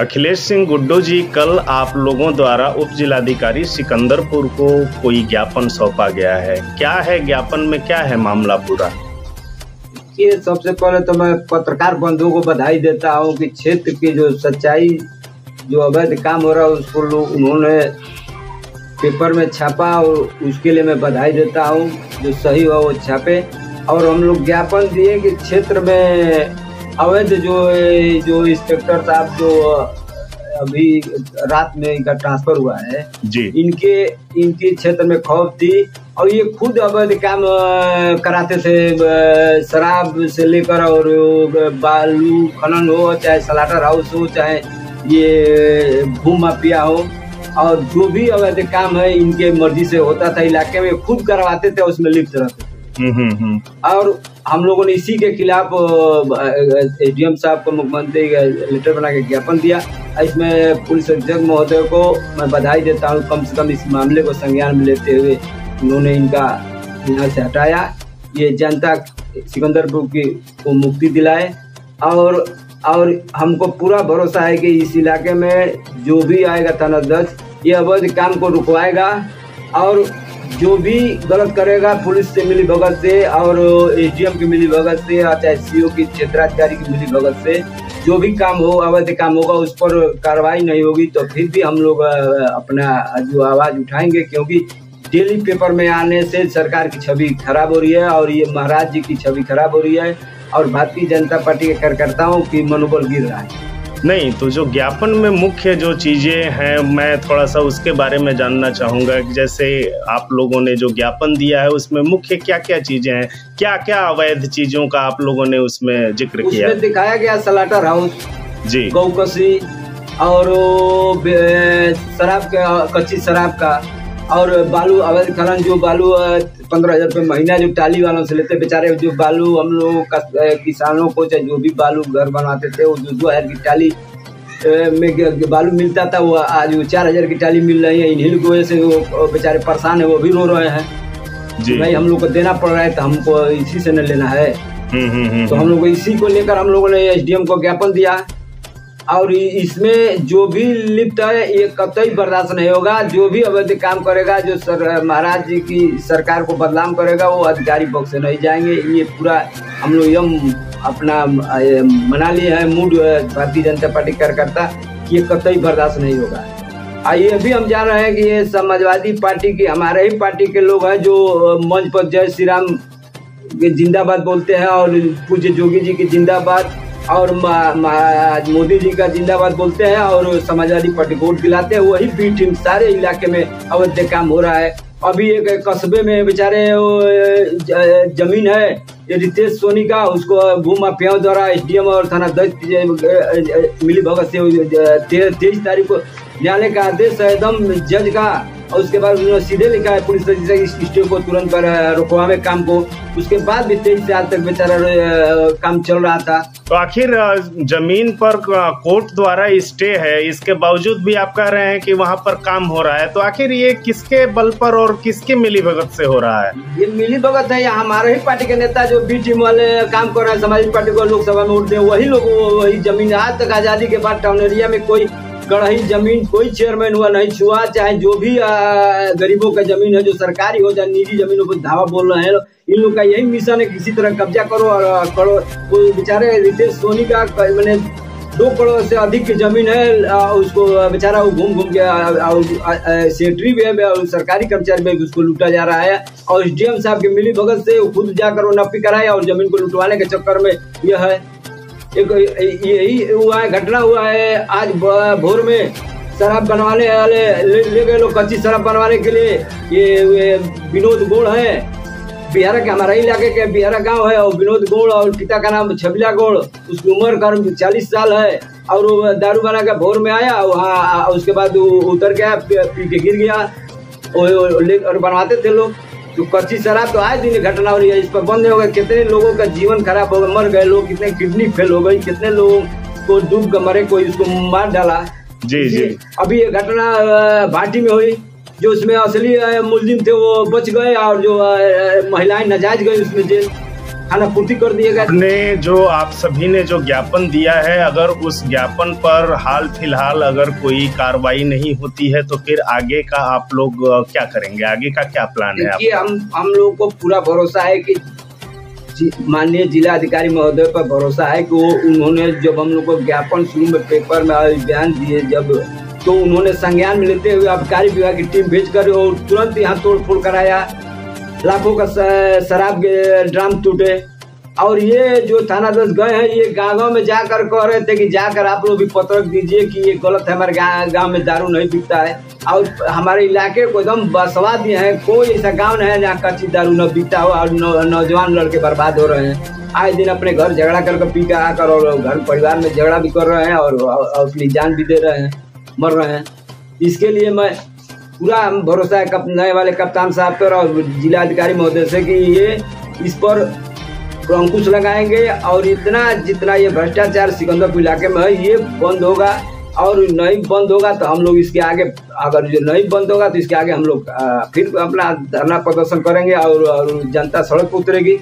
अखिलेश सिंह गुड्डू जी, कल आप लोगों द्वारा उप जिलाधिकारी सिकंदरपुर को कोई ज्ञापन सौंपा गया है। क्या है ज्ञापन में, क्या है मामला पूरा? ये सबसे पहले तो मैं पत्रकार बंधुओं को बधाई देता हूँ कि क्षेत्र की जो सच्चाई, जो अवैध काम हो रहा है उसको लोग उन्होंने पेपर में छापा और उसके लिए मैं बधाई देता हूँ। जो सही हुआ वो छापे। और हम लोग ज्ञापन दिए कि क्षेत्र में अवैध जो इंस्पेक्टर साहब जो अभी रात में इनका ट्रांसफर हुआ है जी, इनके क्षेत्र में खौफ थी और ये खुद अवैध काम कराते थे। शराब से लेकर और बालू खनन हो, चाहे स्लाटर हाउस हो, चाहे ये भू माफिया हो, और जो भी अवैध काम है इनके मर्जी से होता था इलाके में, खुद करवाते थे, उसमें लिप्त रहते थे। और हम लोगों ने इसी के खिलाफ एसडीएम साहब को मुख्यमंत्री लेटर बना के ज्ञापन दिया। इसमें पुलिस अधीक्षक महोदय को मैं बधाई देता हूँ, कम से कम इस मामले को संज्ञान में लेते हुए उन्होंने इनका यहाँ से हटाया। ये जनता सिकंदरपुर को मुक्ति दिलाए और हमको पूरा भरोसा है कि इस इलाके में जो भी आएगा थानाध्यक्ष ये अवैध काम को रुकवाएगा और जो भी गलत करेगा पुलिस से मिली भगत से और एसडीएम की मिली भगत से, चाहे सीओ की क्षेत्राधिकारी की मिली भगत से जो भी काम हो, अवैध काम होगा, उस पर कार्रवाई नहीं होगी तो फिर भी हम लोग अपना जो आवाज उठाएंगे, क्योंकि डेली पेपर में आने से सरकार की छवि खराब हो रही है और ये महाराज जी की छवि खराब हो रही है और भारतीय जनता पार्टी के कार्यकर्ताओं की मनोबल गिर रहा है। नहीं, तो जो ज्ञापन में मुख्य जो चीज़ें हैं मैं थोड़ा सा उसके बारे में जानना चाहूँगा कि जैसे आप लोगों ने जो ज्ञापन दिया है उसमें मुख्य क्या क्या चीज़ें हैं, क्या क्या अवैध चीज़ों का आप लोगों ने उसमें जिक्र किया? उसमें दिखाया गया स्लाटर हाउस जी, गौकसी और शराब का, कच्ची शराब का, और बालू अवैध खनन, जो बालू 15,000 रुपये महीना जो टाली वालों से लेते बेचारे, जो बालू हम लोग किसानों को चाहे जो भी बालू घर बनाते थे वो 2,000 की टाली में बालू मिलता था, वो आज 4,000 की टाली मिल रही है। इन्हीं की वजह से वो बेचारे परेशान है, वो भी रो रहे हैं जी। भाई हम लोग को देना पड़ रहा है तो हमको इसी से न लेना है। तो हम लोग इसी को लेकर हम लोगों ने एसडीएम को ज्ञापन दिया और इसमें जो भी लिप्त है ये कतई बर्दाश्त नहीं होगा। जो भी अवैध काम करेगा, जो महाराज जी की सरकार को बदनाम करेगा, वो अधिकारी पक्ष से नहीं जाएंगे। ये पूरा हम लोग यम अपना मना लिए हैं मूड भारतीय जनता पार्टी कार्यकर्ता कि ये कतई बर्दाश्त नहीं होगा। ये भी हम जान रहे हैं कि ये समाजवादी पार्टी की, हमारे ही पार्टी के लोग हैं जो मंच पर जय श्री राम जिंदाबाद बोलते हैं और पूज्य जोगी जी की जिंदाबाद और मोदी जी का जिंदाबाद बोलते हैं और समाजवादी पार्टी को वोट दिलाते हैं। वही बी टीम सारे इलाके में अवैध काम हो रहा है। अभी एक कस्बे में बेचारे जमीन है ये रितेश सोनी का, उसको भू माफियाओं द्वारा एसडीएम और थानाध्यक्ष मिली भगत से 23 तारीख को न्यायालय का आदेश है एकदम जज का, और उसके बाद उन्होंने सीधे लिखा है पुलिस अधीक्षक स्टे को तुरंत रुकवावे काम को। उसके बाद भी 23 साल तक बेचारा काम चल रहा था। तो आखिर जमीन पर कोर्ट द्वारा स्टे है, इसके बावजूद भी आप कह रहे हैं कि वहां पर काम हो रहा है, तो आखिर ये किसके बल पर और किसके मिलीभगत से हो रहा है? ये मिलीभगत है, हमारे ही पार्टी के नेता जो बी टीम वाले काम कर रहे हैं, समाजवादी पार्टी को लोकसभा में वोट दे, वही लोग वही जमीन। आज तक आजादी के बाद टाउन एरिया में कोई कड़ाई जमीन कोई चेयरमैन हुआ नहीं छुआ, चाहे जो भी गरीबों का जमीन है जो सरकारी हो चाहे निजी जमीनों पर धावा बोल रहे हैं। इन लोग का यही मिशन है किसी तरह कब्जा करो और करो। बेचारे रितेश सोनी का मैंने 2 करोड़ से अधिक की जमीन है, उसको बेचारा वो घूम के सेक्रेटरी भी है और सरकारी कर्मचारी में उसको लूटा जा रहा है और एसडीएम साहब के मिली भगत से खुद जाकर वो नपी कराए और जमीन को लुटवाने के चक्कर में यह है। एक यही हुआ है, घटना हुआ है आज भोर में। शराब बनवाने वाले ले गए लोग कच्ची शराब बनवाने के लिए। ये विनोद गोड़ है, बिहार के, हमारा इलाके के बिहारा गांव है, और विनोद गोड़ और पिता का नाम छबिला गोड़, उसकी उम्र करीब 40 साल है और वो दारू बना के भोर में आया वहाँ, उसके बाद उतर गया, पी के गिर गया और बनवाते थे लोग तो कच्ची शराब। तो आए दिन घटना हो रही है, इस पर बंद नहीं होगा। कितने लोगों का जीवन खराब हो गया, मर गए लोग, कितने किडनी फेल हो गई, कितने लोगों को डूब कर मरे, कोई उसको मार डाला। जी जी। अभी ये घटना भाटी में हुई, जो उसमें असली मुलजिम थे वो बच गए और जो महिलाएं नाजायज गई उसमें जेल। खाना पूर्ति कर दिएगा। आपने जो आप सभी ने जो ज्ञापन दिया है, अगर उस ज्ञापन पर हाल फिलहाल अगर कोई कार्रवाई नहीं होती है तो फिर आगे का आप लोग क्या करेंगे? आगे का क्या प्लान है? देखिए, हम लोगों को पूरा भरोसा है कि माननीय जिला अधिकारी महोदय पर भरोसा है कि उन्होंने जब हम लोग को ज्ञापन शुरू में पेपर में बयान दिए जब, तो उन्होंने संज्ञान में लेते हुए आबकारी विभाग की टीम भेजकर और तुरंत यहाँ तोड़ फोड़ कराया। लाखों का शराब के ड्राम टूटे। और ये जो थानाध्यक्ष गए हैं, ये गाँव में जाकर कह रहे थे कि जाकर आप लोग भी पत्रक दीजिए कि ये गलत है, हमारे गाँव में दारू नहीं बिकता है। और हमारे इलाके को एकदम बसवा दिए हैं। कोई ऐसा गांव नहीं है जहाँ कच्ची दारू न बिकता हो और नौजवान लड़के बर्बाद हो रहे हैं। आए दिन अपने घर झगड़ा करके पी के आकर और घर परिवार में झगड़ा भी कर रहे हैं और अपनी जान भी दे रहे हैं, मर रहे हैं। इसके लिए मैं पूरा भरोसा है नए वाले कप्तान साहब पर और जिला अधिकारी महोदय से कि ये इस पर अंकुश लगाएंगे और जितना ये भ्रष्टाचार सिकंदरपुर इलाके में है ये बंद होगा। और नहीं बंद होगा तो हम लोग इसके आगे, अगर जो नहीं बंद होगा तो इसके आगे हम लोग फिर अपना धरना प्रदर्शन करेंगे और जनता सड़क पर उतरेगी।